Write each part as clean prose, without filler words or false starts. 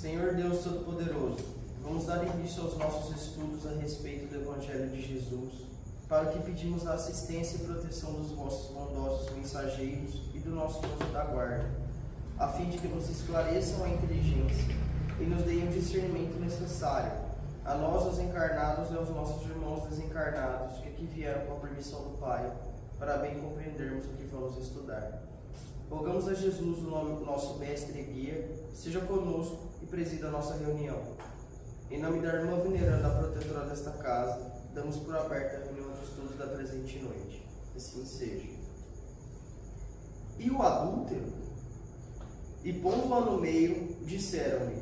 Senhor Deus Todo-Poderoso, vamos dar início aos nossos estudos a respeito do Evangelho de Jesus, para que pedimos a assistência e proteção dos vossos bondosos mensageiros e do nosso anjo da guarda, a fim de que nos esclareçam a inteligência e nos deem o discernimento necessário, a nós os encarnados e aos nossos irmãos desencarnados, que aqui vieram com a permissão do Pai, para bem compreendermos o que vamos estudar. Rogamos a Jesus, o nosso mestre e guia, seja conosco e presida a nossa reunião. Em nome da irmã veneranda, a protetora desta casa, damos por aberta a reunião de estudos da presente noite. Assim seja. E o adúltero? E pondo-a no meio, disseram-lhe: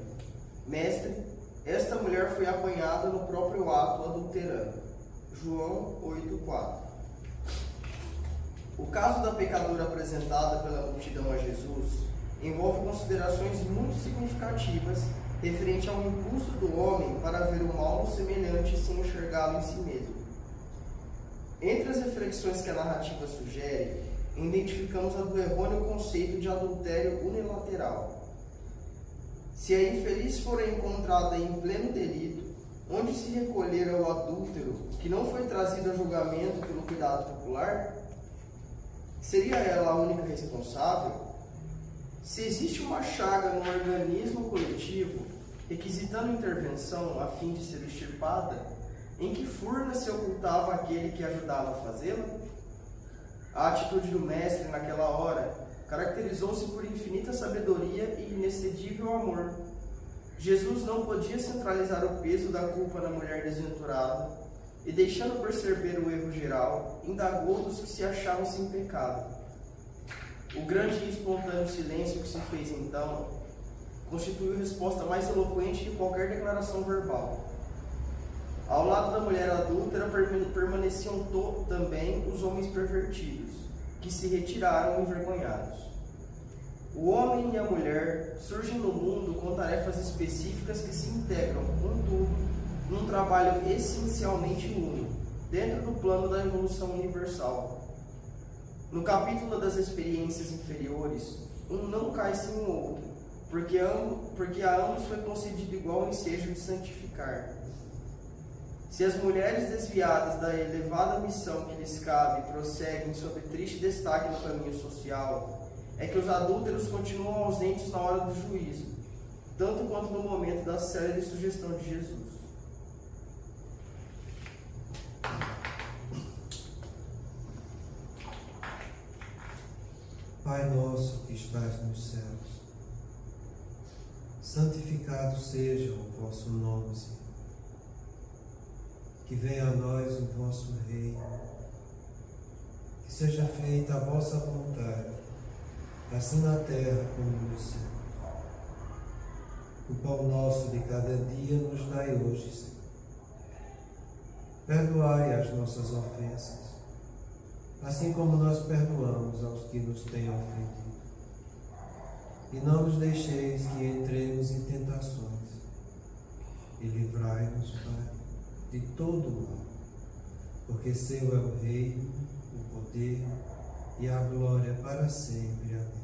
Mestre, esta mulher foi apanhada no próprio ato adulterando. João 8,4. O caso da pecadora apresentada pela multidão a Jesus envolve considerações muito significativas referente ao impulso do homem para ver o mal no semelhante sem enxergá-lo em si mesmo. Entre as reflexões que a narrativa sugere, identificamos a do errôneo conceito de adultério unilateral. Se a infeliz for encontrada em pleno delito, onde se recolhera o adúltero que não foi trazido a julgamento pelo cuidado popular, seria ela a única responsável? Se existe uma chaga no organismo coletivo requisitando intervenção a fim de ser extirpada, em que furna se ocultava aquele que ajudava a fazê-la? A atitude do mestre naquela hora caracterizou-se por infinita sabedoria e inexcedível amor. Jesus não podia centralizar o peso da culpa na mulher desventurada, e deixando perceber o erro geral, indagou dos que se achavam sem pecado. O grande e espontâneo silêncio que se fez então constituiu resposta mais eloquente que qualquer declaração verbal. Ao lado da mulher adúltera permaneciam também os homens pervertidos, que se retiraram envergonhados. O homem e a mulher surgem no mundo com tarefas específicas que se integram, contudo, num trabalho essencialmente único, dentro do plano da evolução universal. No capítulo das experiências inferiores, um não cai sem o outro, porque a ambos foi concedido igual ensejo de santificar. Se as mulheres desviadas da elevada missão que lhes cabe prosseguem sob triste destaque no caminho social, é que os adúlteros continuam ausentes na hora do juízo, tanto quanto no momento da célere sugestão de Jesus. Pai nosso que estás nos céus, santificado seja o vosso nome, Senhor. Que venha a nós o vosso reino, que seja feita a vossa vontade, assim na terra como no céu. O pão nosso de cada dia nos dai hoje, Senhor. Perdoai as nossas ofensas, assim como nós perdoamos aos que nos têm ofendido. E não nos deixeis que entremos em tentações, e livrai-nos, Pai, de todo o mal, porque seu é o reino, o poder e a glória para sempre. Amém.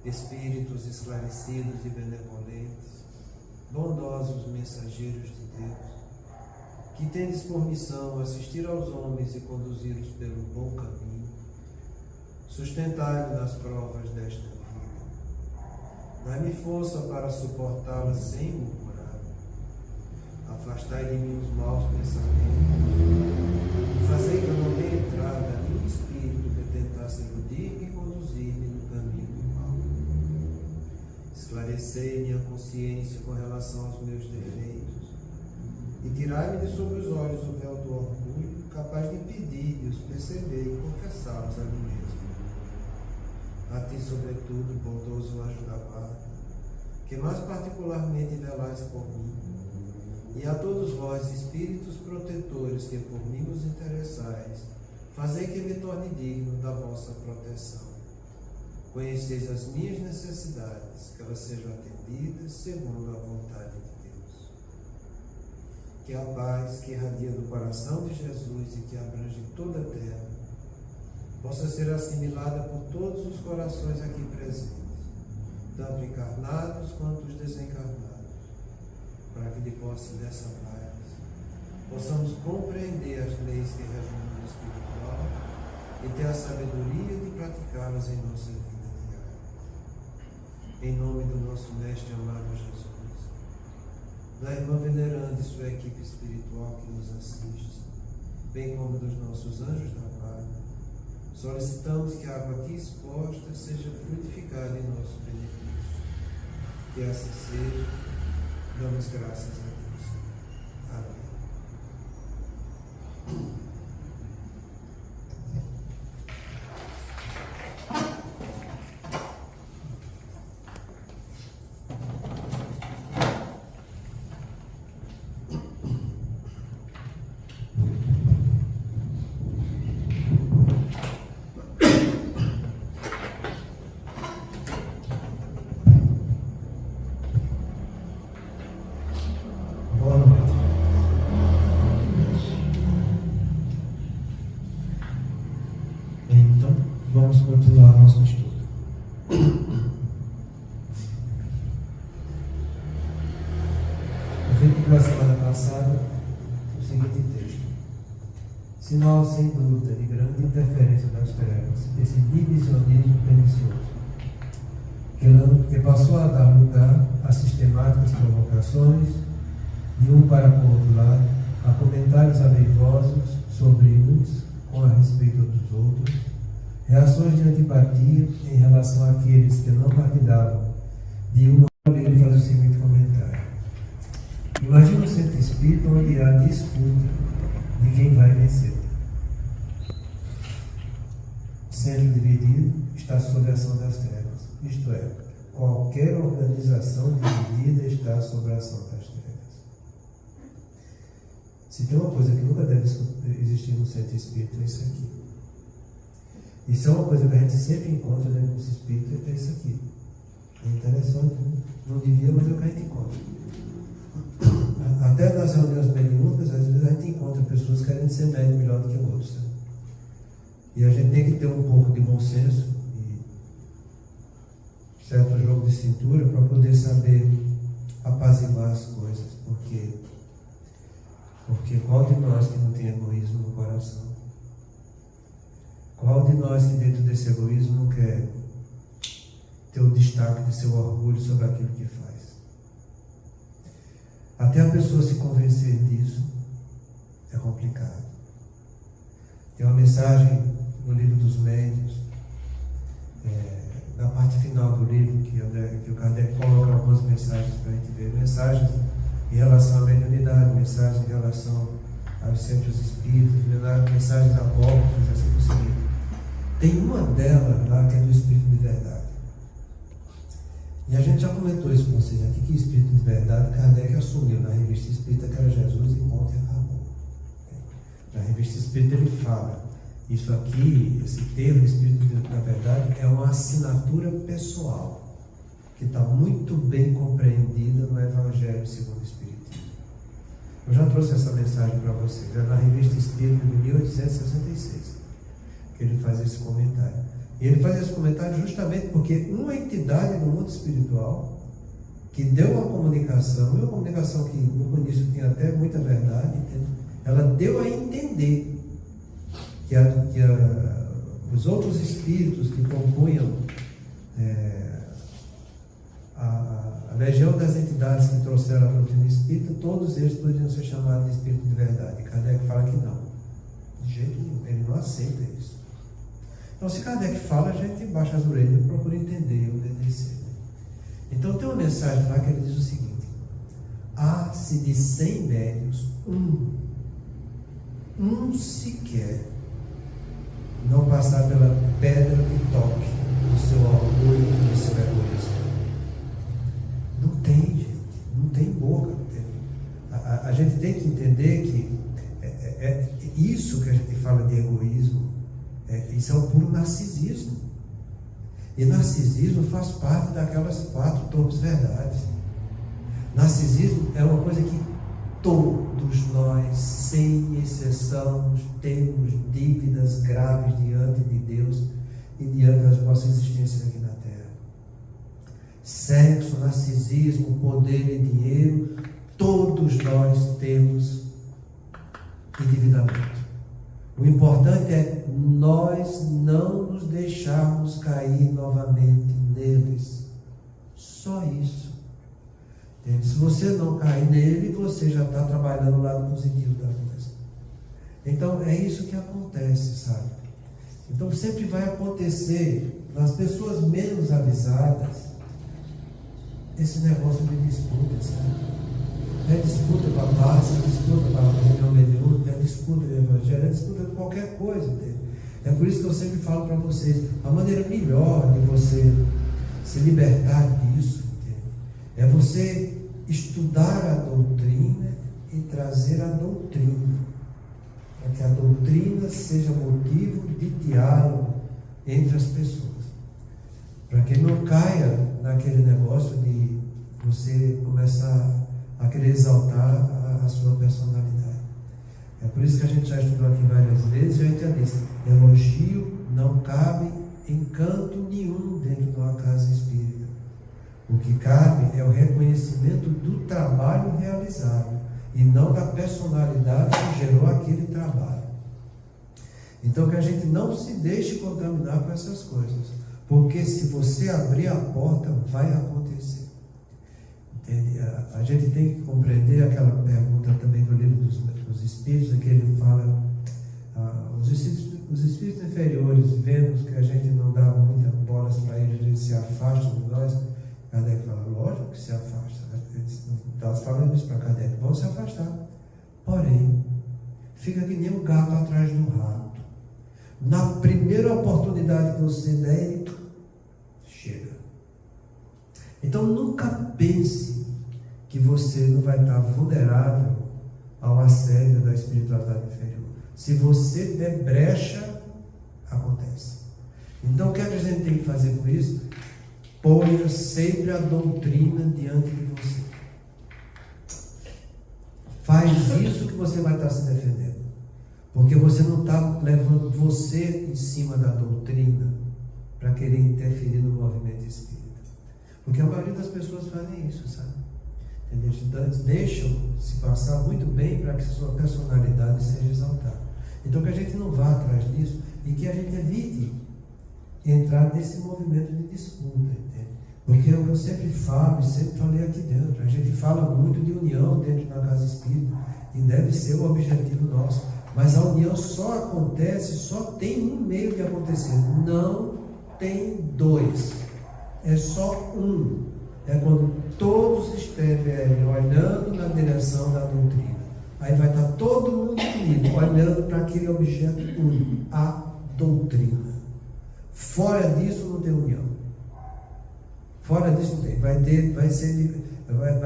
Espíritos esclarecidos e benevolentes, bondosos mensageiros de Deus, que tendes por missão assistir aos homens e conduzi-los pelo bom caminho, sustentai-me nas provas desta vida. Dai-me força para suportá-las sem murmurar. Afastai de mim os maus pensamentos e fazei que eu não dê entrada a nenhum espírito que tentasse iludir-me e conduzir-me no caminho do mal. Esclarecei minha consciência com relação aos meus defeitos e tirai-me de sobre os olhos o véu do orgulho, capaz de impedir-me-os perceber e confessá-los a mim mesmo. A ti, sobretudo, bondoso anjo da guarda, que mais particularmente velais por mim, e a todos vós, espíritos protetores, que por mim vos interessais, fazei que me torne digno da vossa proteção. Conheceis as minhas necessidades, que elas sejam atendidas segundo a vontade de Deus. Que a paz que irradia do coração de Jesus e que abrange toda a terra possa ser assimilada por todos os corações aqui presentes, tanto encarnados quanto os desencarnados, para que de posse dessa paz possamos compreender as leis que regem o mundo espiritual e ter a sabedoria de praticá-las em nossa vida diária. Em nome do nosso Mestre amado Jesus, da irmã veneranda e sua equipe espiritual que nos assiste, bem como dos nossos anjos da guarda, solicitamos que a água aqui exposta seja frutificada em nosso benefício. Que assim seja, damos graças a Deus. Amém. Vamos continuar nosso estudo. Eu vi na semana passada o seguinte texto: sinal sem dúvida de grande interferência das trevas, esse divisionismo pernicioso, que passou a dar lugar a sistemáticas provocações, de um para o outro lado, a comentários aleivosos sobre uns com a respeito dos outros, reações de antipatia em relação àqueles que não partilhavam de um. Ele faz o seguinte comentário: imagina um centro espírita onde há disputa de quem vai vencer. Centro dividido está sob a ação das trevas, isto é, qualquer organização dividida está sob a ação das trevas. Se tem uma coisa que nunca deve existir no centro espírita, é isso aqui. Isso é uma coisa que a gente sempre encontra dentro do espírito, é isso aqui. É interessante, não devia, mas é o que a gente encontra. Até nas reuniões mediúnicas, às vezes a gente encontra pessoas querendo ser médium melhor do que outros. Né? E a gente tem que ter um pouco de bom senso e certo jogo de cintura para poder saber apaziguar as coisas. Porque qual de nós que não tem egoísmo no coração? Qual de nós que dentro desse egoísmo não quer ter o destaque de seu orgulho sobre aquilo que faz? Até a pessoa se convencer disso é complicado. Tem uma mensagem no livro dos Médiuns, na parte final do livro, que o Kardec coloca algumas mensagens para a gente ver. Mensagens em relação à mediunidade, mensagens em relação aos centros espíritas, mensagens apócrifas, assim por seguinte. Tem uma delas lá que é do Espírito de Verdade. E a gente já comentou isso com vocês aqui, que Espírito de Verdade, Kardec assumiu na Revista Espírita que era Jesus e ponto e acabou. Na Revista Espírita ele fala, isso aqui, esse termo Espírito da Verdade, é uma assinatura pessoal, que está muito bem compreendida no Evangelho segundo o Espiritismo. Eu já trouxe essa mensagem para vocês, é na Revista Espírita de 1866. Que ele faz esse comentário. E ele faz esse comentário justamente porque uma entidade no mundo espiritual que deu uma comunicação, e uma comunicação que no início tinha até muita verdade, ela deu a entender que os outros espíritos que compunham a legião das entidades que trouxeram a doutrina espírita, todos eles poderiam ser chamados de Espírito de Verdade. E Kardec fala que não. De jeito nenhum, ele não aceita isso. Então, se Kardec fala, a gente baixa as orelhas e procura entender e obedecer. Então, tem uma mensagem lá que ele diz o seguinte: há se de 100 médiuns, um sequer não passar pela pedra de toque do seu orgulho e do seu egoísmo. Não tem, gente, não tem boca. A gente tem que entender que isso que a gente fala de egoísmo, isso é o puro narcisismo. E narcisismo faz parte daquelas 4 torpes verdades. Narcisismo é uma coisa que todos nós, sem exceção, temos dívidas graves diante de Deus e diante da nossa existência aqui na Terra. sexo, narcisismo, poder e dinheiro, todos nós temos endividamento. O importante é nós não nos deixarmos cair novamente neles. Só isso. Se você não cair nele, você já está trabalhando o lado positivo da coisa. Então é isso que acontece, sabe? Então sempre vai acontecer nas pessoas menos avisadas esse negócio de disputa, sabe? É disputa para a paz, é disputa para a reunião mediúnica, é disputa do evangelho, é disputa de qualquer coisa, entende? É por isso que eu sempre falo para vocês, a maneira melhor de você se libertar disso, entende? É você estudar a doutrina e trazer a doutrina, para que a doutrina seja motivo de diálogo entre as pessoas, para que não caia naquele negócio de você começar a querer exaltar a sua personalidade. É por isso que a gente já estudou aqui várias vezes, já já disse, elogio não cabe em canto nenhum dentro de uma casa espírita. O que cabe é o reconhecimento do trabalho realizado e não da personalidade que gerou aquele trabalho. Então que a gente não se deixe contaminar com essas coisas, porque se você abrir a porta, vai acontecer. Entende? A gente tem que compreender aquela pergunta também do livro dos Espíritos, que ele fala, os espíritos inferiores, vendo que a gente não dá muitas bolas para eles, a gente se afasta de nós. Kardec fala, lógico que se afasta. Está falando isso para Kardec, vão se afastar. Porém, fica que nem um gato atrás do rato. Na primeira oportunidade que você der, ele chega. Então nunca pense que você não vai estar vulnerável ao assédio da espiritualidade inferior. Se você der brecha, acontece. Então o que a gente tem que fazer com isso? Ponha sempre a doutrina diante de você. Faz isso que você vai estar se defendendo. Porque você não está levando você em cima da doutrina para querer interferir no movimento espírita. Porque a maioria das pessoas fazem isso, sabe? Deixam se passar muito bem para que sua personalidade seja exaltada. Então que a gente não vá atrás disso e que a gente evite entrar nesse movimento de disputa, entende? Porque é o que eu sempre falo e sempre falei aqui dentro. A gente fala muito de união dentro da casa espírita e deve ser o objetivo nosso. Mas a união só acontece, só tem um meio de acontecer. Não tem dois. É só um. É quando todos estiverem olhando na direção da doutrina. Aí vai estar todo mundo unido, olhando para aquele objeto único, a doutrina. Fora disso não tem união. Fora disso não tem. Vai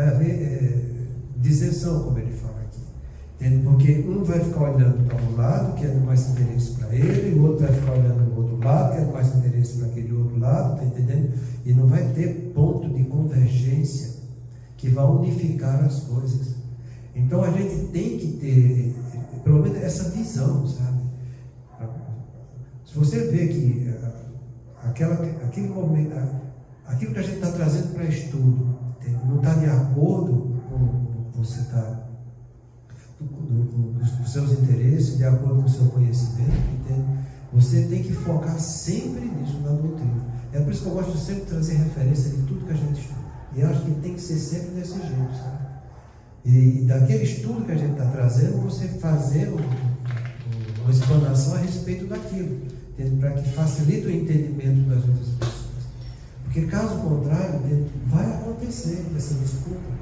haver disenção, como ele fala aqui. Entende? Porque um vai ficar olhando para um lado, que é do mais interesse para ele, e o outro vai ficar olhando para o outro lado, que é do mais interesse para aquele outro lado, está entendendo? E não vai ter ponto de convergência que vai unificar as coisas. Então a gente tem que ter, pelo menos, essa visão, sabe? Se você vê que aquele momento, aquilo que a gente está trazendo para estudo, não está de acordo com você está dos seus interesses, de acordo com o seu conhecimento, entende? Você tem que focar sempre nisso, na doutrina. É por isso que eu gosto de sempre trazer referência de tudo que a gente estuda. E acho que tem que ser sempre desse jeito, sabe? E daquele estudo que a gente está trazendo, você fazer uma explanação a respeito daquilo, para que facilite o entendimento das outras pessoas. Porque caso contrário, vai acontecer essa disputa.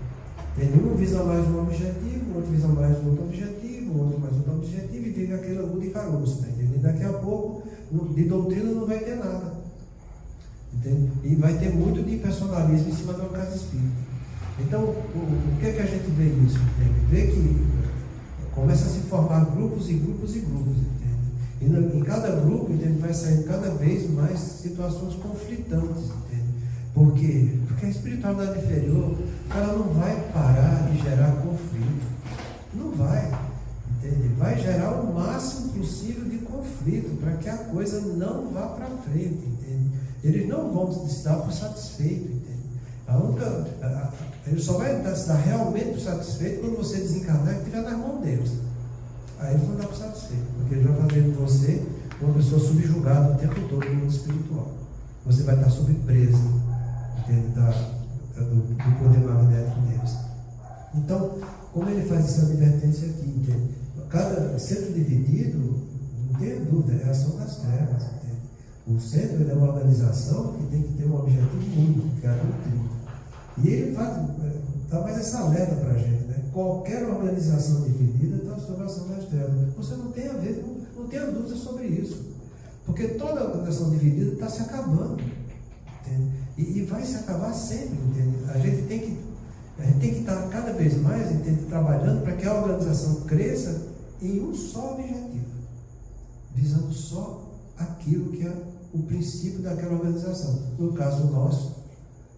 Um visa mais um objetivo, o outro visa mais um outro objetivo, o outro mais outro objetivo, e fica aquele angu de caroço, tá entendendo? Daqui a pouco, de doutrina não vai ter nada. Entende? E vai ter muito de personalismo em cima da casa espírita. Então, o que é que a gente vê isso? Entende? Vê que começa a se formar grupos e grupos e grupos, entende? E em cada grupo, entende, vai sair cada vez mais situações conflitantes, entende? Por quê? Porque a espiritualidade inferior, ela não vai parar de gerar conflito. Não vai. Entende? Vai gerar o máximo possível de conflito para que a coisa não vá para frente. Entende? Eles não vão se dar por satisfeito. Entende? Ele só vai estar realmente satisfeito quando você desencarnar e estiver nas mãos deles. Aí ele vai dar satisfeito, porque ele vai fazer de você uma pessoa subjugada o tempo todo no mundo espiritual. Você vai estar sob presa, entende, do poder magnético deles. Então, como ele faz essa advertência aqui, entende? Cada centro dividido, não tenha dúvida, é a ação das trevas, entende? O centro é uma organização que tem que ter um objetivo único, que é a doutrina. E ele dá mais essa alerta para a gente, né? Qualquer organização dividida está sob a ação das trevas. Você não tem a ver, não tenha dúvida sobre isso. Porque toda organização dividida está se acabando, entende? E vai se acabar sempre, entende? A gente tem que estar cada vez mais, entende, trabalhando para que a organização cresça em um só objetivo, visando só aquilo que é o princípio daquela organização. No caso nosso,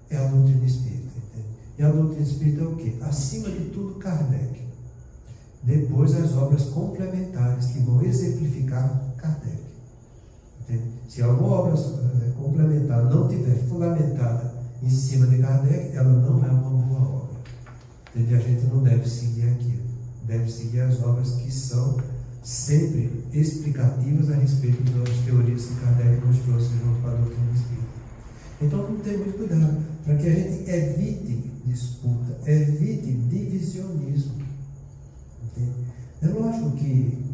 é a doutrina espírita, entende? E a doutrina espírita é o quê? Acima de tudo, Kardec. Depois, as obras complementares que vão exemplificar Kardec. Entende? Se alguma obra complementar não tiver fundamentada em cima de Kardec, ela não é uma boa obra. Entende? A gente não deve seguir aquilo. Deve seguir as obras que são sempre explicativas a respeito das teorias que Kardec nos trouxe junto com a doutrina espírita. Então, vamos ter muito cuidado para que a gente evite disputa, evite divisionismo. Entende? É lógico que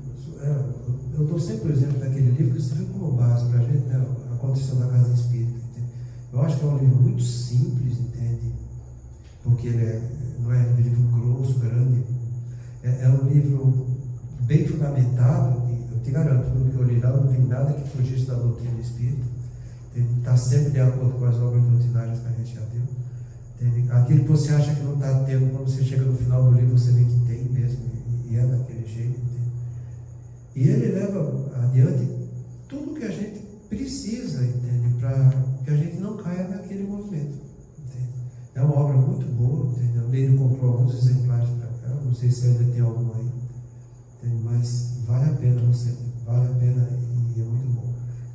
eu dou sempre o exemplo daquele livro que serviu como base para a gente, né? A Condição da Casa Espírita. Entende? Eu acho que é um livro muito simples, entende? Porque ele não é um livro grosso, grande. É um livro bem fundamentado, e eu te garanto, tudo que eu li lá, eu não vi nada que fugisse da doutrina espírita. Está sempre de acordo com as obras doutrinárias que a gente já viu. Entende? Aquilo que você acha que não está tendo, quando você chega no final do livro, você vê que tem mesmo, e é daquele jeito. Entende? E ele leva adiante tudo que a gente precisa, entende? Para que a gente não caia naquele movimento. Entende? É uma obra muito boa, entende? Eu mesmo comprou alguns exemplares para cá, não sei se ainda tem algum aí, entende? Mas vale a pena vale a pena e é muito bom.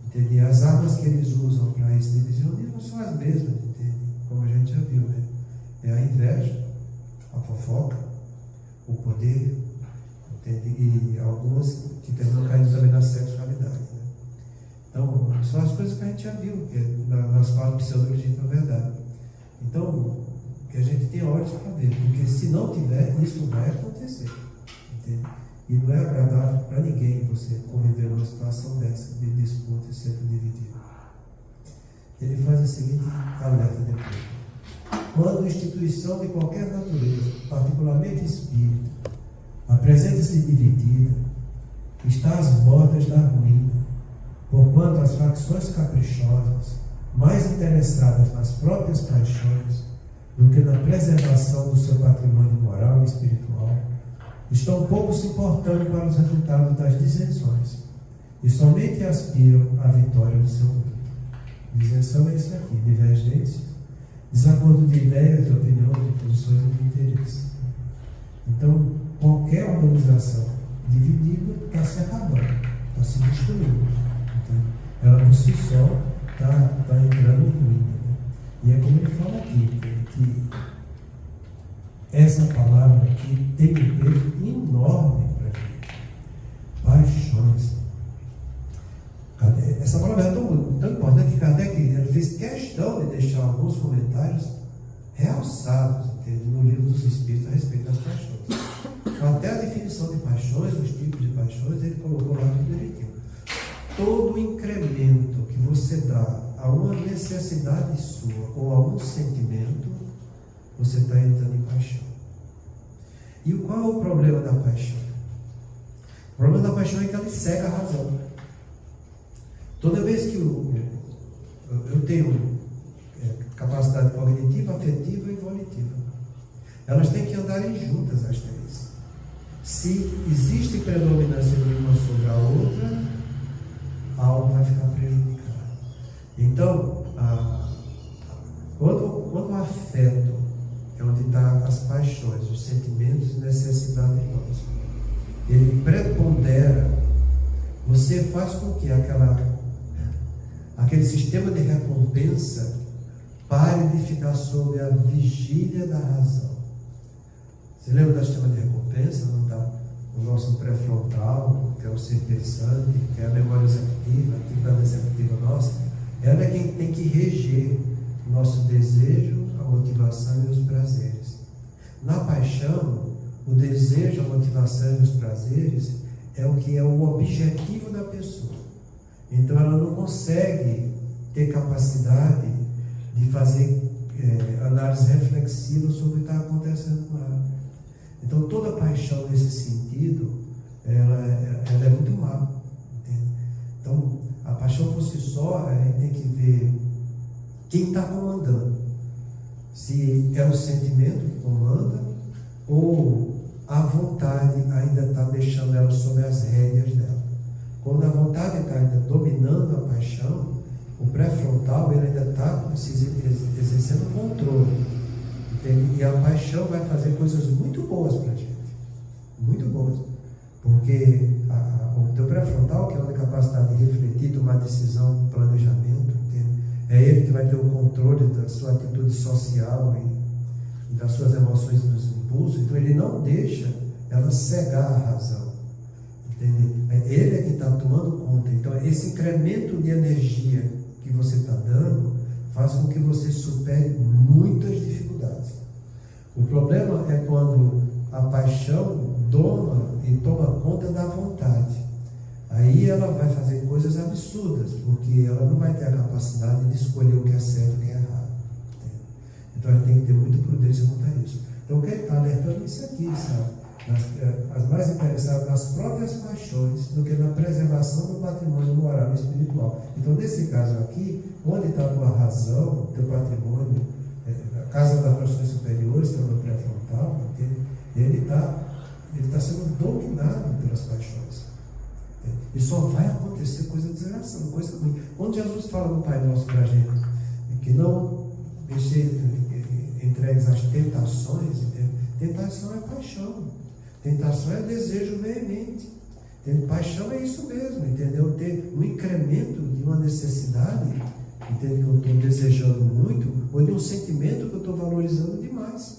Entende? E as armas que eles usam para esse divisionismo são as mesmas, entende? Como a gente já viu, né? É a inveja, a fofoca, o poder, entende? E algumas que terminam caindo também na sexualidade, né? Então, são as coisas que a gente já viu, que nas falas pseudo-legítima verdade. Então, que a gente tem olhos para ver, porque se não tiver, isso vai acontecer, entende? E não é agradável para ninguém você conviver numa situação dessa, de disputa e sempre dividido. Ele faz a seguinte alerta depois. Quando instituição de qualquer natureza, particularmente espírita, apresenta-se dividida, está às bordas da ruína, porquanto as facções caprichosas, mais interessadas nas próprias paixões do que na preservação do seu patrimônio moral e espiritual, estão pouco se importando para os resultados das dissensões e somente aspiram à vitória do seu grupo. Dissensão é isso aqui: divergências, desacordo de ideias, de opiniões, de posições e de interesses. Então, qualquer organização dividida está se acabando, está se destruindo. Então, ela por si só está entrando em ruína. Né? E é como ele fala aqui, que essa palavra aqui tem um peso enorme para a gente. Paixões. Essa palavra é tão importante que Kardec ele fez questão de deixar alguns comentários realçados, entende, no livro dos Espíritos a respeito das paixões. Até a definição de paixões, os tipos de paixões, ele colocou lá tudo direitinho. Todo incremento que você dá a uma necessidade sua ou a um sentimento, você está entrando em paixão. E qual é o problema da paixão? O problema da paixão é que ela cega a razão. Toda vez que eu tenho capacidade cognitiva, afetiva e volitiva, elas têm que andarem juntas, as três. Se existe predominância de uma sobre a outra, algo vai ficar prejudicado. Então, quando o afeto é onde estão as paixões, os sentimentos e necessidades nossas, ele prepondera, você faz com que aquele sistema de recompensa Pare de ficar sob a vigília da razão. Você lembra do sistema de recompensa? Não tá? O nosso pré-frontal, que é o ser pensante, que é a memória executiva, a atividade executiva nossa, ela é quem tem que reger o nosso desejo, a motivação e os prazeres. Na paixão, o desejo, a motivação e os prazeres é o que é o objetivo da pessoa. Então ela não consegue ter capacidade de fazer análise reflexiva sobre o que está acontecendo com ela. Então toda paixão nesse sentido, ela é muito má. Entende? Então a paixão por si só, a gente tem que ver quem está comandando. Se é o sentimento que comanda ou a vontade ainda está deixando ela sob as rédeas dela. Quando a vontade está ainda dominando a paixão, o pré-frontal ele ainda está exercendo controle. Entende? E a paixão vai fazer coisas muito boas para a gente. Muito boas. Porque o teu pré-frontal, que é a única capacidade de refletir, tomar decisão, planejamento, entende? É ele que vai ter o controle da sua atitude social e das suas emoções e dos impulsos. Então ele não deixa ela cegar a razão. Entende? Ele é que está tomando conta. Então esse incremento de energia que você está dando faz com que você supere muitas dificuldades. O problema é quando a paixão doma e toma conta da vontade. Aí ela vai fazer coisas absurdas, porque ela não vai ter a capacidade de escolher o que é certo e o que é errado. Entende? Então ela tem que ter muita prudência quanto a isso. Então quem está alertando isso aqui, sabe? As mais interessadas nas próprias paixões do que na preservação do patrimônio moral e espiritual. Então, nesse caso aqui, onde está a tua razão, o teu patrimônio, a casa das paixões superiores, que é o meu pré-frontal, ele está sendo dominado pelas paixões. E só vai acontecer coisa desgraçada, coisa ruim. Quando Jesus fala no Pai Nosso para a gente, que não deixe entregues às tentações, entende? Tentação é paixão. Tentação é desejo veemente. Paixão é isso mesmo, entendeu? Ter um incremento de uma necessidade, entende? Que eu estou desejando muito, ou de um sentimento que eu estou valorizando demais.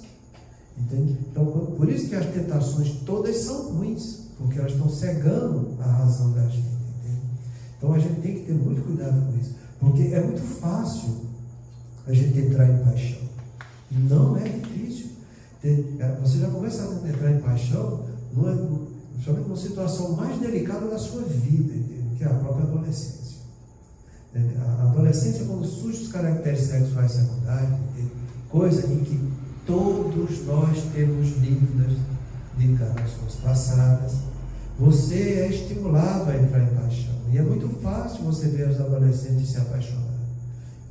Entende? Então, por isso que as tentações todas são ruins, porque elas estão cegando a razão da gente. Entende? Então a gente tem que ter muito cuidado com isso, porque é muito fácil a gente entrar em paixão. Não é difícil. Você já começa a entrar em paixão, somente numa situação mais delicada da sua vida, entende? Que é a própria adolescência. Entende? A adolescência, quando surgem os caracteres sexuais secundários, entende? Coisa em que todos nós temos dívidas de encarnações passadas, você é estimulado a entrar em paixão. E é muito fácil você ver os adolescentes se apaixonar.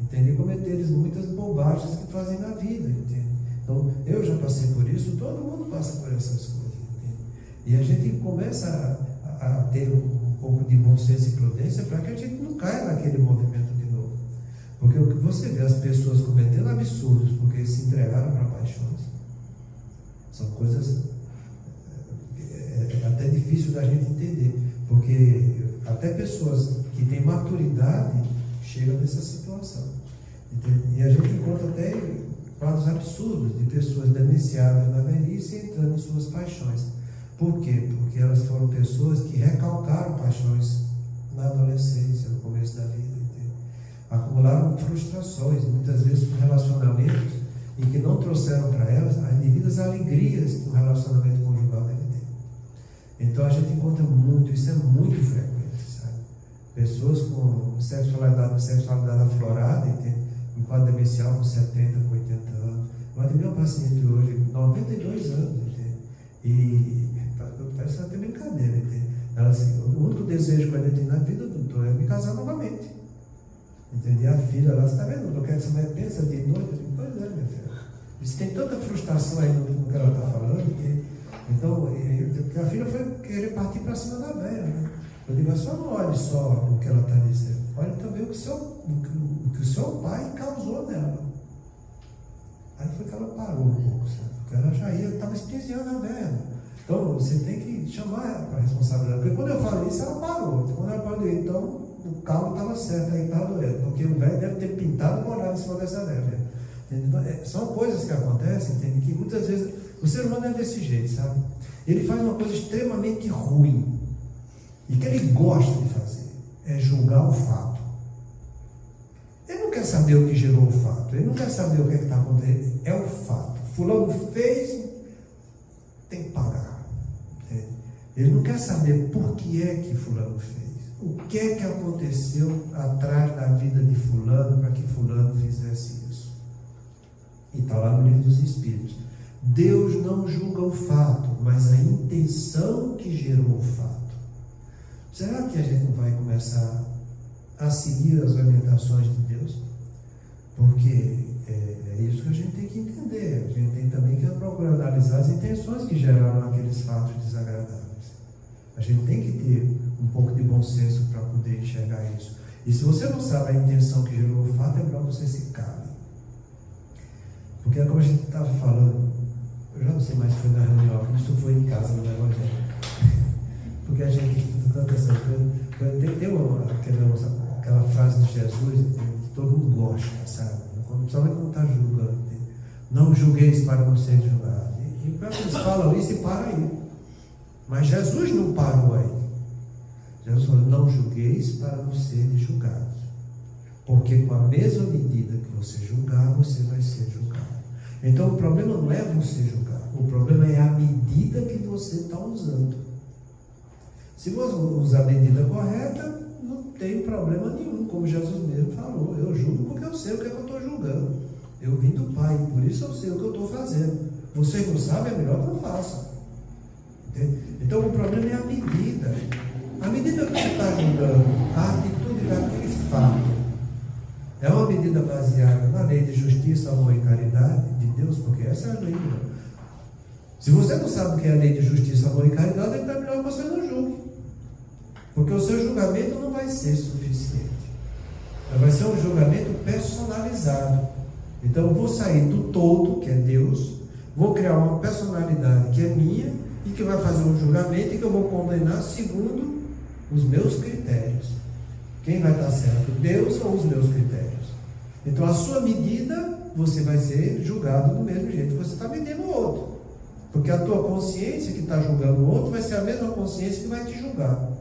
Entende? E cometer muitas bobagens que fazem na vida, entende? Então, eu já passei por isso, todo mundo passa por essas coisas, entende? E a gente começa a ter um pouco de bom senso e prudência para que a gente não caia naquele movimento de novo. Porque o que você vê as pessoas cometendo absurdos porque se entregaram para paixões, são coisas até difícil da gente entender, porque até pessoas que têm maturidade chegam nessa situação, entende? E a gente encontra até quadros absurdos de pessoas demenciadas na velhice e entrando em suas paixões. Por quê? Porque elas foram pessoas que recalcaram paixões na adolescência, no começo da vida, entende? Acumularam frustrações, muitas vezes com relacionamentos em que não trouxeram para elas as devidas alegrias que um relacionamento conjugal deve ter. Então a gente encontra muito, isso é muito frequente, sabe? Pessoas com sexualidade aflorada, entende? Em quadro demencial com 70, com 80 anos. Eu atendi uma paciente hoje, 92 anos, entende? E parece até brincadeira, entende? Ela assim, o único desejo que eu tenho na vida, doutor, é me casar novamente. Entende? E a filha, ela está vendo, doutor, que essa mulher pensa de noite? Pois é, minha filha. Isso tem tanta frustração aí no que ela está falando, que, então, a filha foi querer partir para cima da velha, né? Eu digo, a senhora não olhe só o que ela está dizendo, olhe também o que o seu pai causou nela. Aí foi que ela parou um pouco, sabe? Porque ela já estava especiando a velha. Então você tem que chamar ela para a responsabilidade. Porque quando eu falo isso, ela parou. Quando ela parou, então o calo estava certo, aí estava doendo, porque o velho deve ter pintado e molhado em cima dessa neve. Então, são coisas que acontecem, entende? Que muitas vezes o ser humano é desse jeito, sabe? Ele faz uma coisa extremamente ruim, e que ele gosta de fazer, é julgar o fato. Ele não quer saber o que gerou o fato, ele não quer saber o que está acontecendo, é o fato. Fulano fez, tem que pagar. Ele não quer saber por que é que fulano fez, o que é que aconteceu atrás da vida de fulano para que fulano fizesse isso. E está lá no livro dos Espíritos. Deus não julga o fato, mas a intenção que gerou o fato. Será que a gente não vai começar a seguir as orientações de Deus? Porque é isso que a gente tem que entender. A gente tem também que procurar analisar as intenções que geraram aqueles fatos desagradáveis. A gente tem que ter um pouco de bom senso para poder enxergar isso. E se você não sabe a intenção que gerou o fato, é melhor você se cale. Porque é como a gente estava falando, eu já não sei mais se foi na reunião, isso foi em casa no Evangelho. Porque a gente estuda tanto essas coisas. Tem aquela frase de Jesus que todo mundo gosta, sabe? Principalmente quando está julgando. Não julgueis para não ser julgado. E eles falam isso e param aí. Mas Jesus não parou aí. Jesus falou, não julgueis para não serem julgados. Porque com a mesma medida que você julgar, você vai ser julgado. Então o problema não é você julgar. O problema é a medida que você está usando. Se você usar a medida correta, não tem problema nenhum, como Jesus mesmo falou. Eu julgo porque eu sei o que é que eu estou julgando. Eu vim do Pai, por isso eu sei o que eu estou fazendo. Vocês não sabem, é melhor que eu faça. Entende? Então o problema é a medida. A medida que você está julgando, a atitude daquele fato, é uma medida baseada na lei de justiça, amor e caridade de Deus, porque essa é a lei. Se você não sabe o que é a lei de justiça, amor e caridade, então é melhor que você não julgue. Porque o seu julgamento não vai ser suficiente. Vai ser um julgamento personalizado. Então eu vou sair do todo, que é Deus, vou criar uma personalidade que é minha e que vai fazer um julgamento e que eu vou condenar segundo os meus critérios. Quem vai estar certo? Deus ou os meus critérios? Então a sua medida, você vai ser julgado do mesmo jeito que você está medindo o outro. Porque a tua consciência que está julgando o outro vai ser a mesma consciência que vai te julgar.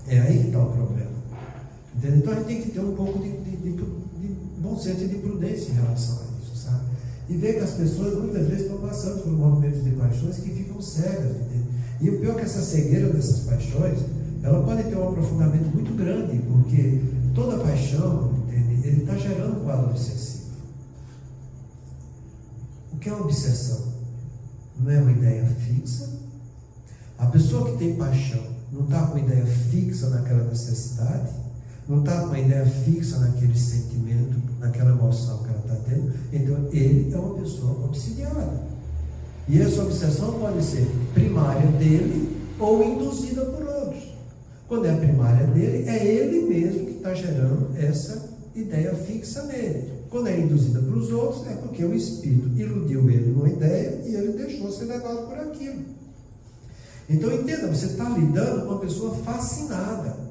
É aí que está o problema. Entendeu? Então a gente tem que ter um pouco de bom senso e de prudência em relação a isso, sabe? E ver que as pessoas muitas vezes estão passando por movimentos de paixões que ficam cegas, entende? E o pior é que essa cegueira dessas paixões, ela pode ter um aprofundamento muito grande, porque toda paixão, entende? Ele está gerando um quadro obsessivo. O que é uma obsessão? Não é uma ideia fixa. A pessoa que tem paixão não está com ideia fixa naquela necessidade, não está com a ideia fixa naquele sentimento, naquela emoção que ela está tendo, então ele é uma pessoa obsidiada. E essa obsessão pode ser primária dele ou induzida por outros. Quando é a primária dele, é ele mesmo que está gerando essa ideia fixa nele. Quando é induzida para os outros, é porque o espírito iludiu ele numa ideia e ele deixou ser levado por aquilo. Então entenda, você está lidando com uma pessoa fascinada.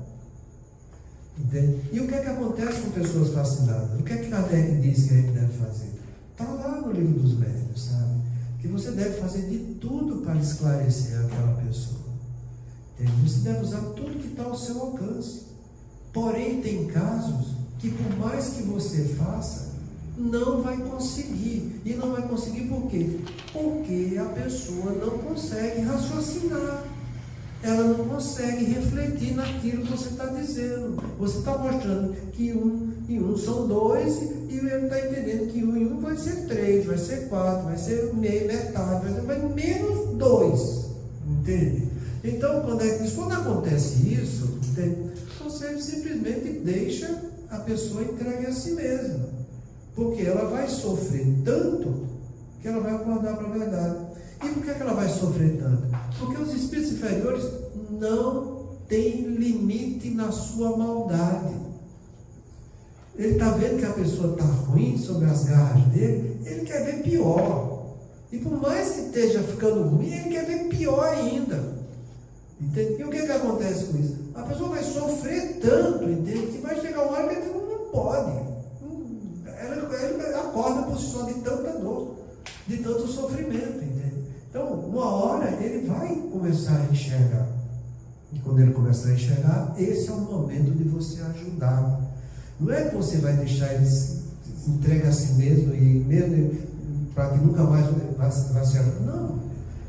Entende? E o que é que acontece com pessoas fascinadas? O que é que Kardec diz que a gente deve fazer? Está lá no livro dos médiuns, sabe? Que você deve fazer de tudo para esclarecer aquela pessoa. Entende? Você deve usar tudo que está ao seu alcance. Porém, tem casos que por mais que você faça, não vai conseguir. E não vai conseguir por quê? Porque a pessoa não consegue raciocinar. Ela não consegue refletir naquilo que você está dizendo. Você está mostrando que 1 e 1 são 2 e ele está entendendo que 1 e 1 vai ser 3, vai ser 4, vai ser metade, vai ser menos 2. Entende? Então, quando acontece isso, você simplesmente deixa a pessoa entregue a si mesma. Porque ela vai sofrer tanto que ela vai acordar para a verdade. E por que ela vai sofrer tanto? Porque os espíritos inferiores não têm limite na sua maldade. Ele está vendo que a pessoa está ruim sobre as garras dele, ele quer ver pior. E por mais que esteja ficando ruim, ele quer ver pior ainda. Entende? E o que acontece com isso? A pessoa vai sofrer tanto, posição de tanta dor, de tanto sofrimento, entende? Então, uma hora ele vai começar a enxergar. E quando ele começar a enxergar, esse é o momento de você ajudá-lo. Não é que você vai deixar ele se entregue a si mesmo e mesmo para que nunca mais vá se ajudar. Não.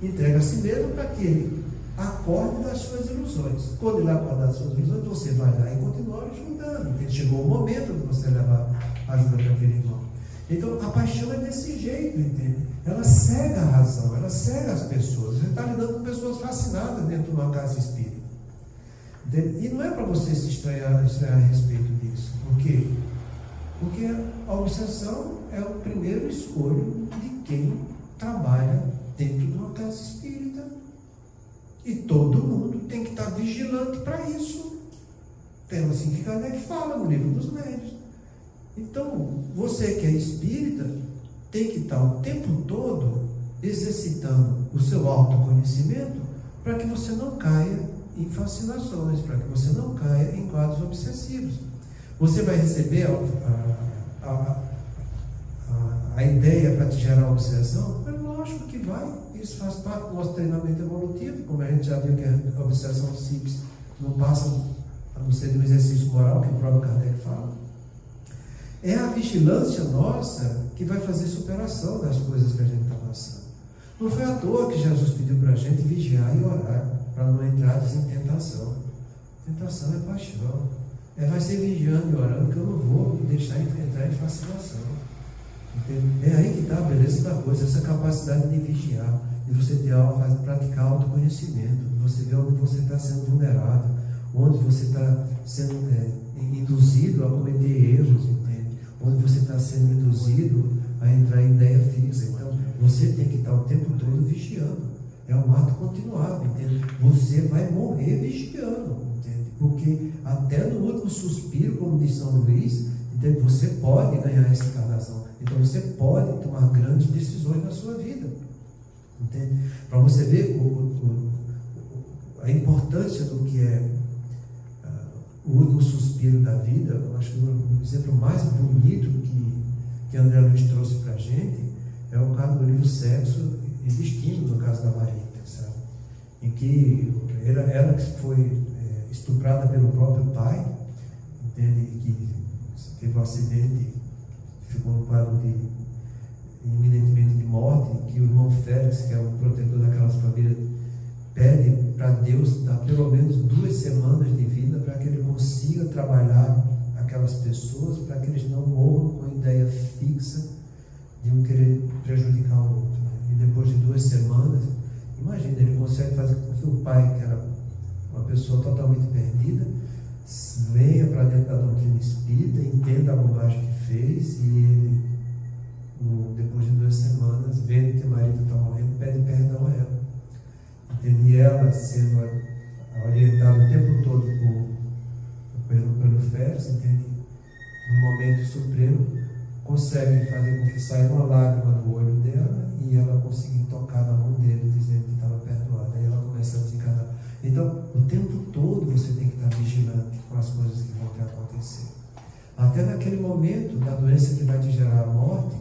Entrega a si mesmo para que ele acorde das suas ilusões. Quando ele acordar das suas ilusões, você vai lá e continua ajudando. Porque chegou o momento de você levar ajuda para aquele irmão. Então, a paixão é desse jeito, entende? Ela cega a razão, ela cega as pessoas. Você está lidando com pessoas fascinadas dentro de uma casa espírita. Entende? E não é para você se estranhar a respeito disso. Por quê? Porque a obsessão é o primeiro escolho de quem trabalha dentro de uma casa espírita. E todo mundo tem que estar vigilante para isso. Então, assim que Kardec fala no livro dos médiuns. Então, você que é espírita, tem que estar o tempo todo exercitando o seu autoconhecimento para que você não caia em fascinações, para que você não caia em quadros obsessivos. Você vai receber a ideia para te gerar obsessão? É lógico que vai. Isso faz parte do nosso treinamento evolutivo, como a gente já viu que a obsessão simples não passa a não ser de um exercício moral, que o próprio Kardec fala. É a vigilância nossa que vai fazer superação das coisas que a gente está passando. Não foi à toa que Jesus pediu para a gente vigiar e orar, para não entrar em tentação. Tentação é paixão. Vai ser vigiando e orando que eu não vou me deixar entrar em fascinação. Entende? É aí que está a beleza da coisa, essa capacidade de vigiar, de você praticar autoconhecimento, de você ver onde você está sendo vulnerável, onde você está sendo induzido a cometer erros, entende? Onde você está sendo induzido a entrar em ideia fixa. Então, você tem que estar o tempo todo vigiando. É um ato continuado, entende? Você vai morrer vigiando, entende? Porque até no último suspiro, como diz São Luís, entende? Você pode ganhar essa encarnação. Então, você pode tomar grandes decisões na sua vida, entende? Para você ver a importância do que é o último suspiro da vida. Eu acho que o exemplo mais bonito que André Luiz trouxe para a gente é o caso do livro Sexo e Destino, no caso da Marita, sabe? Em que ela que foi estuprada pelo próprio pai, entende? Que teve um acidente, ficou no quadro de iminentemente de morte, que o irmão Félix, que é o protetor daquelas famílias, pede para Deus dar pelo menos 2 semanas de vida para que ele consiga trabalhar aquelas pessoas, para que eles não morram com a ideia fixa de um querer prejudicar o outro. E depois de 2 semanas, imagina, ele consegue fazer com que o pai, que era uma pessoa totalmente perdida, venha para dentro da doutrina espírita, entenda a bobagem que fez, e ele, depois de 2 semanas, vendo que a Marita está morrendo, pede perdão a ela. E ela, sendo orientada o tempo todo pelo Félix, entende? No momento supremo, consegue fazer com que saia uma lágrima do olho dela e ela conseguir tocar na mão dele, dizendo que estava perdoada. Aí ela começa a desencarnar. Então, o tempo todo você tem que estar vigilante com as coisas que vão te acontecer. Até naquele momento da doença que vai te gerar a morte,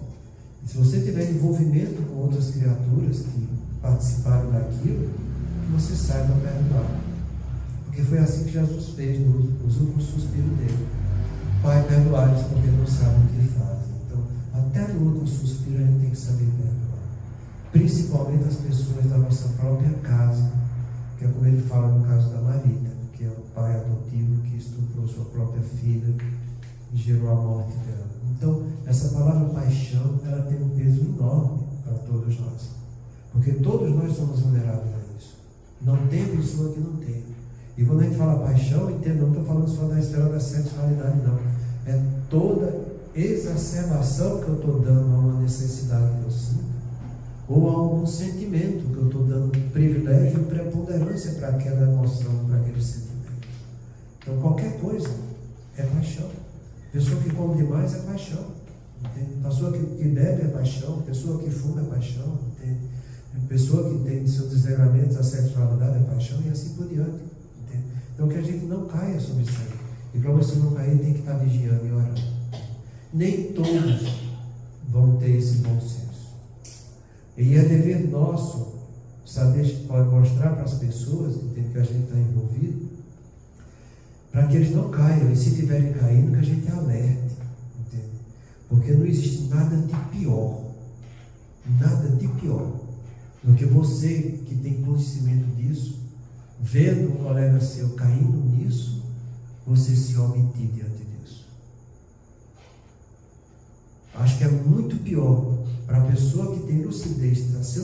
se você tiver envolvimento com outras criaturas que participaram daquilo, que você saiba perdoar. Porque foi assim que Jesus fez nos últimos suspiros dele. Pai, perdoai-nos porque não sabem o que fazem. Então, até no último suspiro a gente tem que saber perdoar. Principalmente as pessoas da nossa própria casa, que é como ele fala no caso da Marita, que é o pai adotivo que estuprou sua própria filha e gerou a morte dela. Então, essa palavra paixão, ela tem um peso enorme para todos nós. Porque todos nós somos vulneráveis a isso. Não tem pessoa que não tem. E quando a gente fala paixão, entenda, não estou falando só da esfera da sexualidade, não. É toda exacerbação que eu estou dando a uma necessidade que eu sinto, ou a algum sentimento que eu estou dando privilégio e preponderância para aquela emoção, para aquele sentimento. Então, qualquer coisa é paixão. Pessoa que come demais é paixão. Entende? Pessoa que bebe é paixão. Pessoa que fuma é paixão. Entende? Pessoa que tem seus desregramentos, a sexualidade é paixão, e assim por diante. Entende? Então, que a gente não caia sobre isso aí. E para você não cair, tem que estar vigiando e orando. Nem todos vão ter esse bom senso. E é dever nosso saber, pode mostrar para as pessoas, entende, que a gente está envolvido, para que eles não caiam, e se estiverem caindo, que a gente alerte, entende? Porque não existe nada de pior do que você que tem conhecimento disso, vendo um colega seu caindo nisso, você se omitir diante disso. Acho que é muito pior para a pessoa que tem lucidez, que está se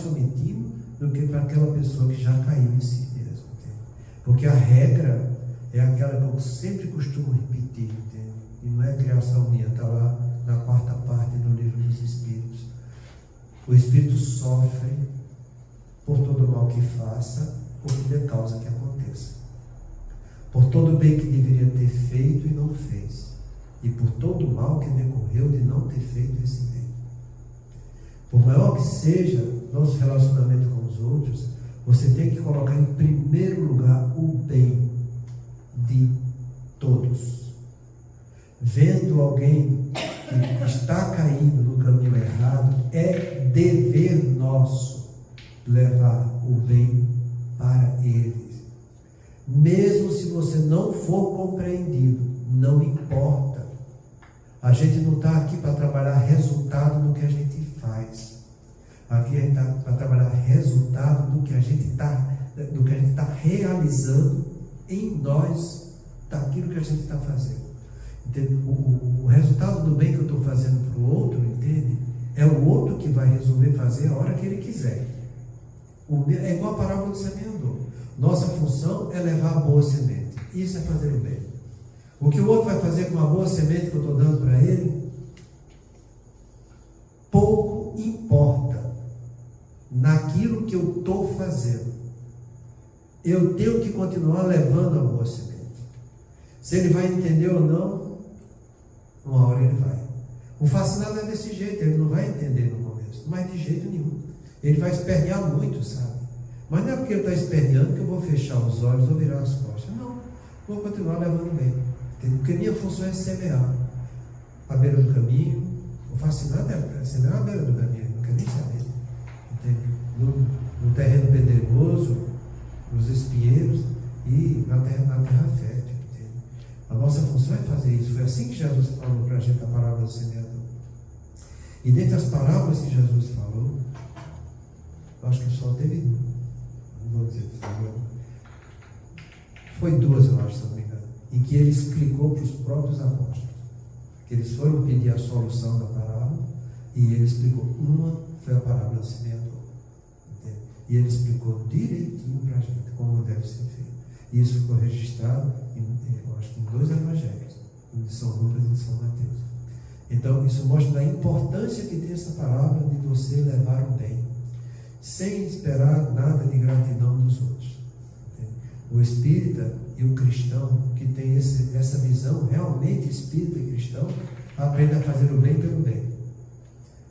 omitindo, do que para aquela pessoa que já caiu em si mesmo. Entende? Porque a regra é aquela que eu sempre costumo repetir, entende? E não é criação minha, está lá na 4ª parte do Livro dos Espíritos. O Espírito sofre por todo o mal que faça, ou por de causa que aconteça. Por todo o bem que deveria ter feito e não fez. E por todo o mal que decorreu de não ter feito esse bem. Por maior que seja nosso relacionamento com os outros, você tem que colocar em primeiro lugar o bem de todos. Vendo alguém que está caindo no caminho errado, é dever nosso levar o bem para eles. Mesmo se você não for compreendido, não importa. A gente não está aqui para trabalhar resultado do que a gente faz. Aqui a gente está para trabalhar resultado do que a gente está realizando em nós, daquilo que a gente está fazendo. Entende? O resultado do bem que eu estou fazendo para o outro, entende? É o outro que vai resolver fazer a hora que ele quiser. É igual a parábola do semeador. Nossa função é levar a boa semente. Isso é fazer o bem. O que o outro vai fazer com a boa semente que eu estou dando para ele, pouco importa. Naquilo que eu estou fazendo, eu tenho que continuar levando a boa semente. Se ele vai entender ou não, uma hora ele vai. O fascinado é desse jeito, ele não vai entender no começo, mas de jeito nenhum. Ele vai espernear muito, sabe? Mas não é porque ele está esperneando que eu vou fechar os olhos ou virar as costas. Não, vou continuar levando bem. Porque minha função é semear à beira do caminho. O fascinado é semear à beira do caminho, ele não quer nem saber. Entende? No terreno pedregoso, nos espinheiros e na terra fértil. Entende? A nossa função é fazer isso. Foi assim que Jesus falou para a gente a parábola do semeador. E dentre as parábolas que Jesus falou, eu acho que só teve, não vou dizer, foi 2, eu acho, se não me engano, em que ele explicou para os próprios apóstolos, que eles foram pedir a solução da parábola, e ele explicou. Uma foi a parábola do semeador, entende? E ele explicou direitinho para a gente como deve ser feito. E isso ficou registrado, eu acho que em 2 evangelhos, um de São Lucas e de São Mateus. Então, isso mostra a importância que tem essa parábola de você levar o bem, sem esperar nada de gratidão dos outros. Entende? O espírita e o cristão que tem essa visão realmente espírita e cristão, aprende a fazer o bem pelo bem.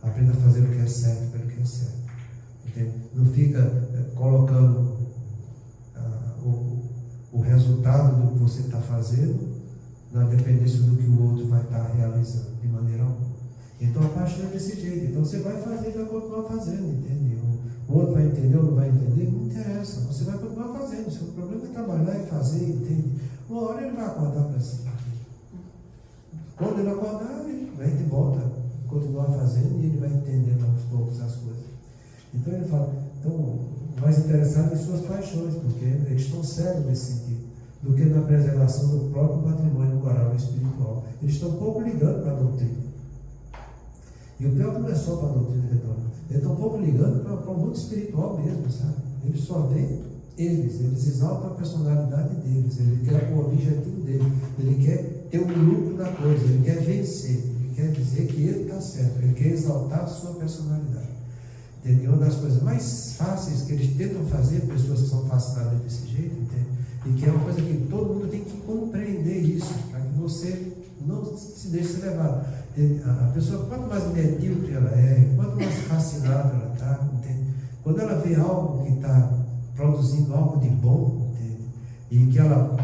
Aprenda a fazer o que é certo pelo que é certo. Entende? Não fica colocando o resultado do que você está fazendo na dependência do que o outro vai estar realizando, de maneira alguma. Então a paixão é desse jeito. Então você vai fazer e vai continuar fazendo, entende? O outro vai entender ou não vai entender, não interessa. Você vai continuar fazendo. O seu problema é trabalhar e fazer, entende? Uma hora ele vai acordar para si. Quando ele acordar, ele vai de volta, continuar fazendo e ele vai entendendo aos poucos as coisas. Então ele fala, então, mais interessado em suas paixões, porque eles estão cegos nesse sentido, do que na preservação do próprio patrimônio moral e espiritual. Eles estão pouco ligando para a doutrina. E o pior não é só para a doutrina retorna. Eles estão pouco ligando para o mundo espiritual mesmo, sabe? Eles só veem eles exaltam a personalidade deles, ele quer o objetivo dele, ele quer ter um lucro da coisa, ele quer vencer, ele quer dizer que ele está certo, ele quer exaltar a sua personalidade. Entende? Uma das coisas mais fáceis que eles tentam fazer, pessoas que são fascinadas desse jeito, entende? E que é uma coisa que todo mundo tem que compreender isso, para que você não se deixe levar. A pessoa, quanto mais medíocre ela é, quanto mais fascinada ela está, quando ela vê algo que está produzindo algo de bom, entende? E que ela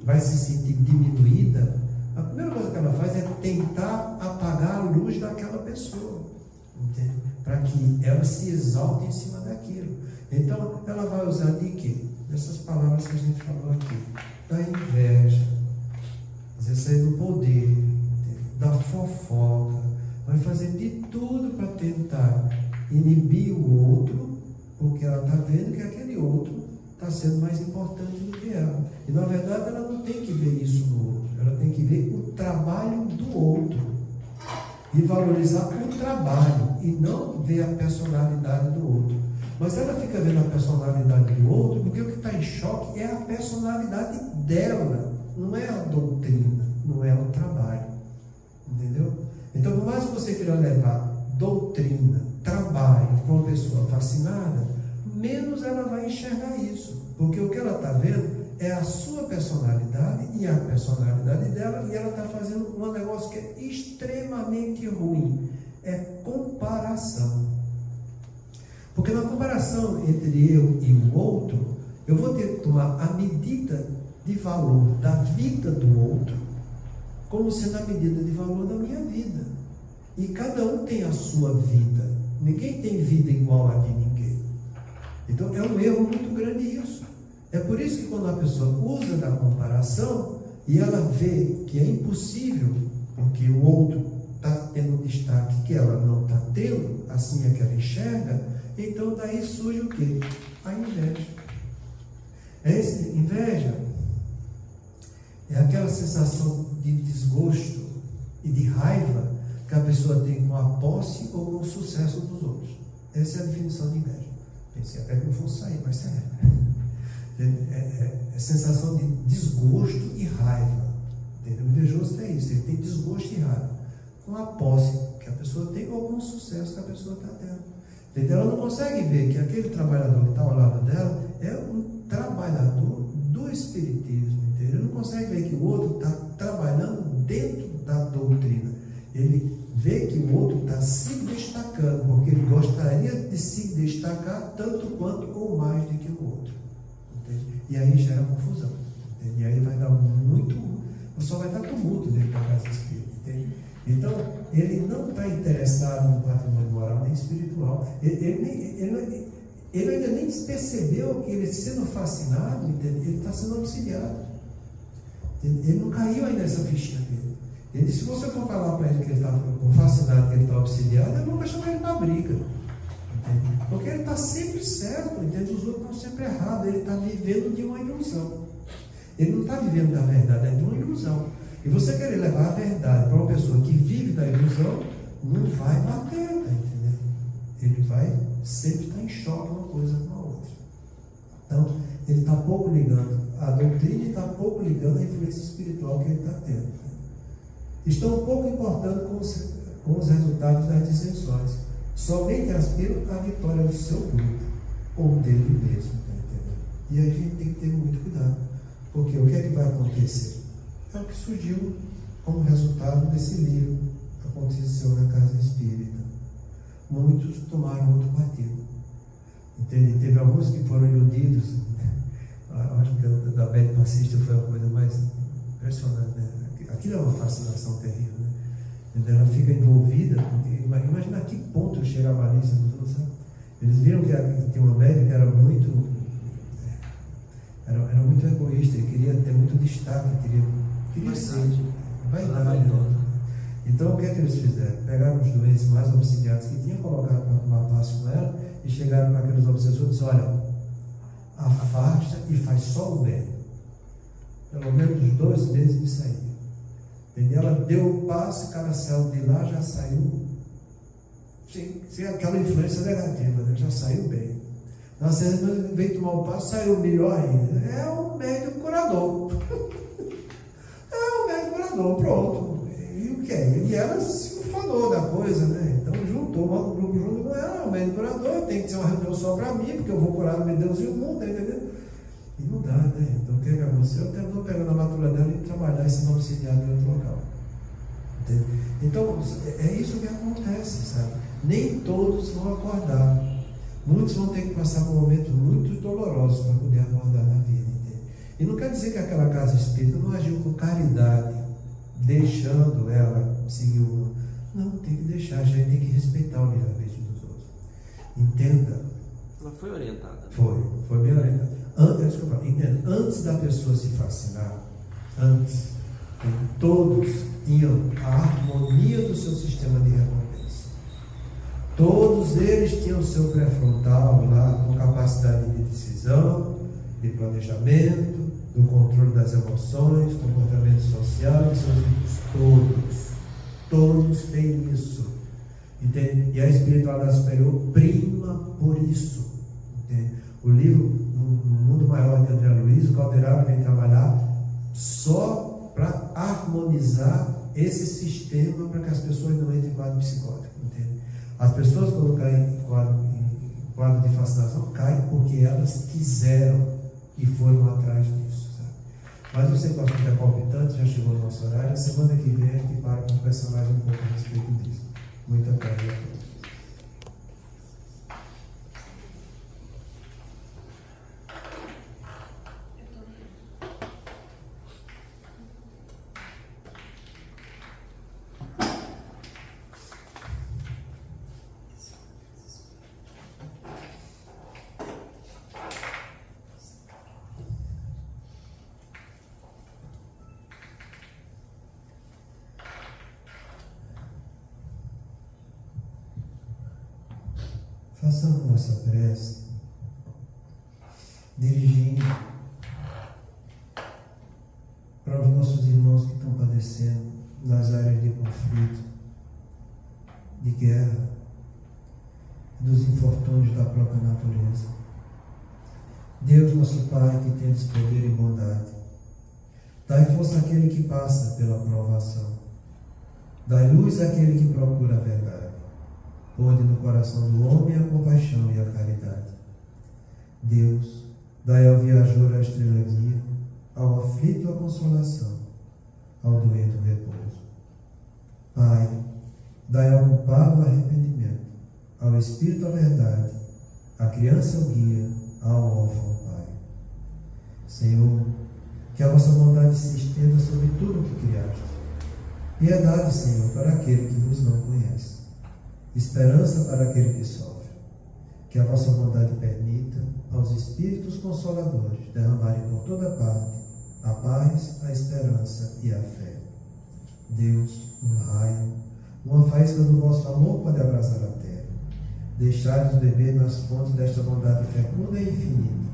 vai se sentir diminuída, a primeira coisa que ela faz é tentar apagar a luz daquela pessoa, para que ela se exalte em cima daquilo. Então, ela vai usar de quê? Dessas palavras que a gente falou aqui, da inveja, às vezes sair do poder, da fofoca, vai fazer de tudo para tentar inibir o outro, porque ela está vendo que aquele outro está sendo mais importante do que ela. E na verdade ela não tem que ver isso no outro, ela tem que ver o trabalho do outro e valorizar o trabalho e não ver a personalidade do outro. Mas ela fica vendo a personalidade do outro porque o que está em choque é a personalidade dela, não é a doutrina, não é o trabalho. Entendeu? Então, por mais que você queira levar doutrina, trabalho para uma pessoa fascinada, menos ela vai enxergar isso. Porque o que ela está vendo é a sua personalidade e a personalidade dela, e ela está fazendo um negócio que é extremamente ruim. É comparação. Porque na comparação entre eu e o outro, eu vou ter que tomar a medida de valor da vida do outro como sendo a medida de valor da minha vida. E cada um tem a sua vida. Ninguém tem vida igual a de ninguém. Então é um erro muito grande isso. É por isso que quando a pessoa usa da comparação e ela vê que é impossível, porque o outro está tendo destaque que ela não está tendo, assim é que ela enxerga, então daí surge o quê? A inveja. Essa inveja é aquela sensação de desgosto e de raiva que a pessoa tem com a posse ou com o sucesso dos outros. Essa é a definição de inveja. Pensei até que não fosse sair, mas é sensação de desgosto e raiva. O invejoso é isso, ele tem desgosto e raiva com a posse que a pessoa tem ou com o sucesso que a pessoa está tendo. Entendeu? Ela não consegue ver que aquele trabalhador que está ao lado dela é um trabalhador do espiritismo. Entendeu? Ele não consegue ver que o outro está trabalhando dentro da doutrina. Ele vê que o outro está se destacando, porque ele gostaria de se destacar tanto quanto ou mais do que o outro. Entende? E aí gera confusão. Entende? E aí vai dar muito, só vai dar tumulto dentro da casa espírita. Entende? Então, ele não está interessado no patrimônio moral nem espiritual. Ele ainda nem percebeu que ele, sendo fascinado, entende? Ele está sendo auxiliado. Ele não caiu ainda nessa fichinha dele. Ele, se você for falar para ele que ele está fascinado, que ele está auxiliado, ele não vai chamar ele para briga. Entende? Porque ele está sempre certo, entende? Os outros estão sempre errados. Ele está vivendo de uma ilusão. Ele não está vivendo da verdade, é de uma ilusão. E você querer levar a verdade para uma pessoa que vive da ilusão, não vai bater, tá entendendo? Ele vai sempre estar em choque uma coisa com a outra. Então, ele está pouco ligando a doutrina e está pouco ligando a influência espiritual que ele está tendo. Estão pouco importando com os resultados das dissensões. Somente aspiram à vitória do seu grupo, ou dele mesmo, tá entendendo? E aí a gente tem que ter muito cuidado, porque o que é que vai acontecer? É o que surgiu como resultado desse livro que aconteceu na casa espírita. Muitos tomaram outro partido. Entende? Teve alguns que foram iludidos. Acho que a da Bete Passista foi a coisa mais impressionante, né? Aquilo é uma fascinação terrível, né? Ela fica envolvida, imagina a que ponto chega a malícia do tudo, sabe? Eles viram que tinha uma médica que era muito egoísta, ele queria ter muito destaque, queria ser vaidade. Então o que é que eles fizeram? Pegaram os doentes mais obsidiados que tinham, colocado para tomar passe com ela e chegaram para aqueles obsessores e disseram: olha, afasta e faz só o bem. Pelo menos 2 meses de saída. E ela deu o passe, cada céu de lá já saiu sem aquela influência negativa, né? Já saiu bem. Na segunda veio tomar o passe, saiu melhor ainda. É o médico curador. É o médico curador, pronto. E o que é? E ela se ufanou da coisa, né? Então juntou o grupo junto com ela, o médico curador, tem que ser uma reunião só para mim, porque eu vou curar o meu Deus e o mundo, tá entendendo? E não dá, né? Então o que aconteceu? Eu estou pegando a matura dela e trabalhar esse nome auxiliar em outro local. Entende? Então é isso que acontece, sabe? Nem todos vão acordar. Muitos vão ter que passar por momentos muito dolorosos para poder acordar na vida. Entende? E não quer dizer que aquela casa espírita não agiu com caridade deixando ela seguir o mundo. Não, tem que deixar, a gente tem que respeitar o livre-arbítrio dos outros. Entenda. Ela foi orientada. Foi bem orientada. Entenda, antes da pessoa se fascinar, todos tinham a harmonia do seu sistema de recompensa. Todos eles tinham o seu pré-frontal lá, com capacidade de decisão, de planejamento, do controle das emoções, comportamento social e seus vícios. Todos têm isso. Entende? E a espiritualidade superior prima por isso. Entende? O livro No Mundo Maior de André Luiz, o Calderaro vem trabalhar só para harmonizar esse sistema para que as pessoas não entrem em quadro psicótico. Entende? As pessoas, quando caem em quadro de fascinação, caem porque elas quiseram e foram atrás disso. Mas eu sei que o assunto é palpitante, já chegou no nosso horário. A semana que vem a gente para com o personagem um pouco a respeito disso. Muita paz a todos. Façamos nossa prece dirigindo para os nossos irmãos que estão padecendo nas áreas de conflito, de guerra, dos infortúnios da própria natureza. Deus, nosso Pai, que tendes poder e bondade, dai força àquele que passa pela provação, dai luz àquele que procura a verdade. Ponde no coração do homem a compaixão e a caridade. Deus, dai ao viajor a estrela guia, ao aflito a consolação, ao doente o repouso. Pai, dai ao culpado o arrependimento, ao espírito a verdade, à criança o guia, ao órfão o Pai. Senhor, que a vossa bondade se estenda sobre tudo o que criaste. Piedade, Senhor, para aquele que vos não conhece. Esperança para aquele que sofre. Que a vossa bondade permita aos Espíritos Consoladores derramarem por toda parte a paz, a esperança e a fé. Deus, um raio, uma faísca do vosso amor pode abrasar a terra. Deixai-nos beber nas fontes desta bondade fecunda e infinita,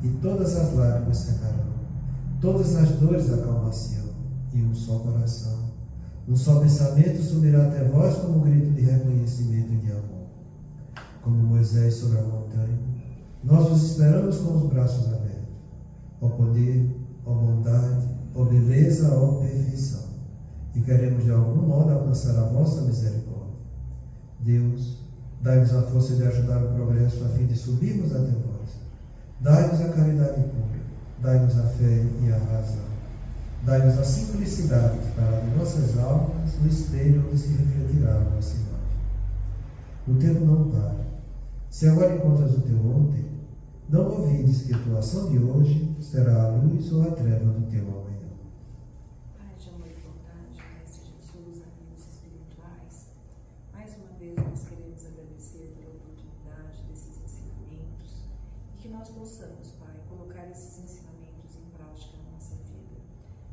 e todas as lágrimas secarão, todas as dores acalmar-se-ão, e um só coração, um só pensamento subirá até vós como um grito de reconhecimento e de amor. Como Moisés sobre a montanha, nós vos esperamos com os braços abertos. Ó poder, ó bondade, ó beleza, ó perfeição. E queremos de algum modo alcançar a vossa misericórdia. Deus, dai-nos a força de ajudar o progresso a fim de subirmos até vós. Dai-nos a caridade pura, dai-nos a fé e a razão. Dai-nos a simplicidade que fará de nossas almas o espelho onde se refletirá a vossa imagem. O tempo não para. Se agora encontras o teu ontem, não ouvides que a tua ação de hoje será a luz ou a treva do teu amanhã. Pai de amor e bondade, Mestre Jesus, amigos espirituais, mais uma vez nós queremos agradecer pela oportunidade desses ensinamentos e que nós possamos, Pai, colocar esses ensinamentos em prática na nossa vida,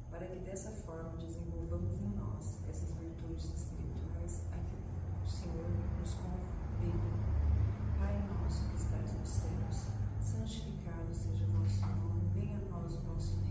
para que dessa forma desenvolvamos em nós essas virtudes espirituais a que o Senhor nos convida. Pai nosso que estás nos céus, santificado seja o vosso nome, venha a nós o vosso